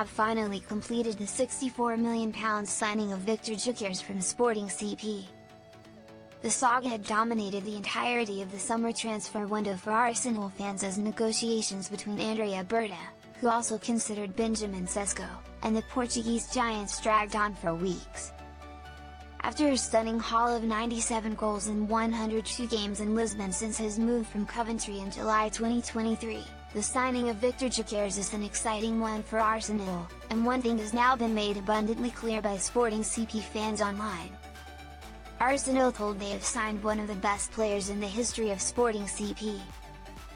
have finally completed the £64 million signing of Viktor Gyokeres from Sporting CP. The saga had dominated the entirety of the summer transfer window for Arsenal fans as negotiations between Andrea Berta, who also considered Benjamin Sesko, and the Portuguese giants dragged on for weeks. After a stunning haul of 97 goals in 102 games in Lisbon since his move from Coventry in July 2023, the signing of Viktor Gyokeres is an exciting one for Arsenal, and one thing has now been made abundantly clear by Sporting CP fans online. Arsenal told they have signed one of the best players in the history of Sporting CP.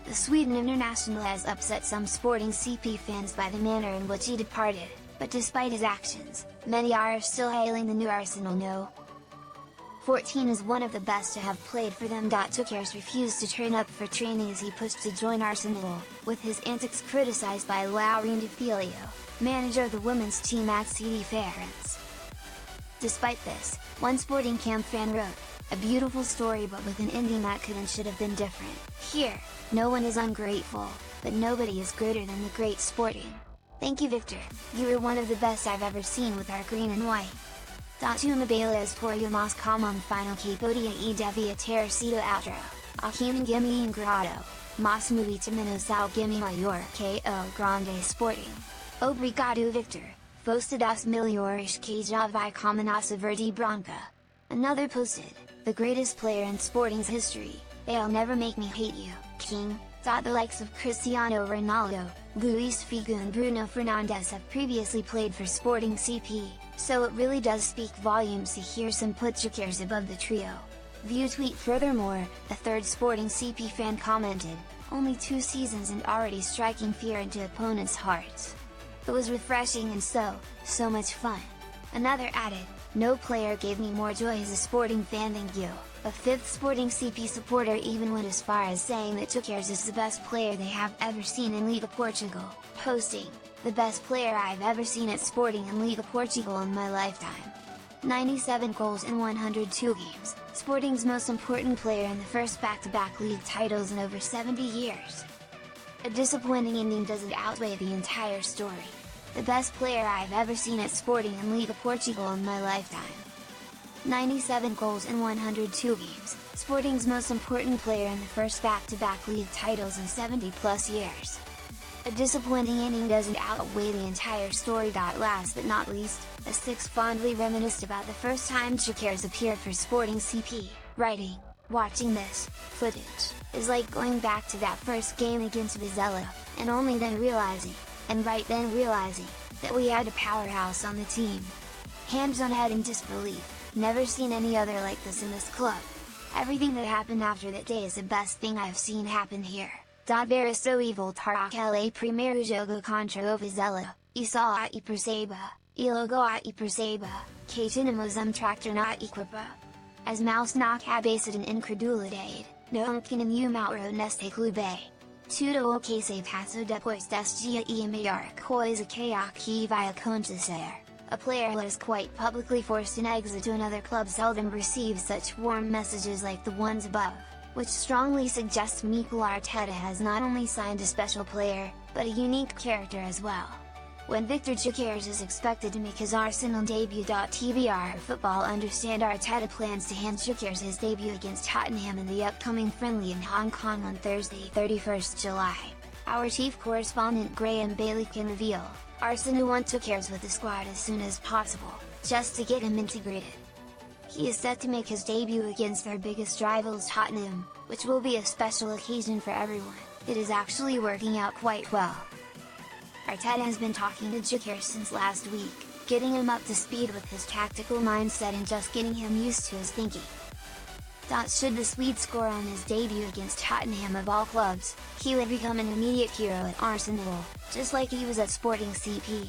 The Sweden international has upset some Sporting CP fans by the manner in which he departed, but despite his actions, many are still hailing the new Arsenal No.14 is one of the best to have played for them. Gyokeres refused to turn up for training as he pushed to join Arsenal, with his antics criticized by Laurindo Filho, manager of the women's team at CD Feirense. Despite this, one Sporting Camp fan wrote, "A beautiful story but with an ending that could and should have been different. Here, no one is ungrateful, but nobody is greater than the great Sporting. Thank you Viktor, you were one of the best I've ever seen with our green and white. Uma belas por mas como final que podia e devia ter sido outro, aqui ninguém ingrato, mas muito menos alguém maior que o grande Sporting. Obrigado Viktor, foste dos melhores que já vi com a nossa verde branca." Another posted, "The greatest player in Sporting's history, they'll never make me hate you, King." The likes of Cristiano Ronaldo, Luis Figo and Bruno Fernandes have previously played for Sporting CP, so it really does speak volumes to hear some put Gyokeres above the trio. View tweet. Furthermore, a third Sporting CP fan commented, "Only 2 seasons and already striking fear into opponents' hearts. It was refreshing and so much fun." Another added, "No player gave me more joy as a Sporting fan than you." A fifth Sporting CP supporter even went as far as saying that Gyokeres is the best player they have ever seen in Liga Portugal, posting, "The best player I've ever seen at Sporting in Liga Portugal in my lifetime. 97 goals in 102 games, Sporting's most important player in the first back-to-back league titles in over 70 years. A disappointing ending doesn't outweigh the entire story. The best player I've ever seen at Sporting in Liga Portugal in my lifetime. 97 goals in 102 games, Sporting's most important player in the first back-to-back league titles in 70 plus years. A disappointing ending doesn't outweigh the entire story." Last but not least, a sixth fondly reminisced about the first time Gyokeres appeared for Sporting CP, writing, "Watching this footage is like going back to that first game against Vizela, and only then realizing, that we had a powerhouse on the team. Hands on head in disbelief. Never seen any other like this in this club. Everything that happened after that day is the best thing I've seen happen here. Verso voltar aquele primeiro jogo contra o Vizela, e só aí perceba, e logo aí perceba, que tínhamos tractor na equipa. As mouse na cabeça de incredulidade, não tinha nenhuma hora neste clube. Tudo o que se passou depois deste dia e a melhor coisa que aqui vai acontecer. A player who is quite publicly forced an exit to another club seldom receives such warm messages like the ones above, which strongly suggests Mikel Arteta has not only signed a special player, but a unique character as well. When Viktor Gyokeres is expected to make his Arsenal debut. TBR Football understand Arteta plans to hand Gyokeres his debut against Tottenham in the upcoming friendly in Hong Kong on Thursday 31st July. Our chief correspondent Graham Bailey can reveal, Arsenal want Gyokeres with the squad as soon as possible, just to get him integrated. He is set to make his debut against their biggest rivals Tottenham, which will be a special occasion for everyone. It is actually working out quite well. Arteta has been talking to Gyokeres since last week, getting him up to speed with his tactical mindset and just getting him used to his thinking. Should the Swede score on his debut against Tottenham of all clubs, he would become an immediate hero at Arsenal, just like he was at Sporting CP.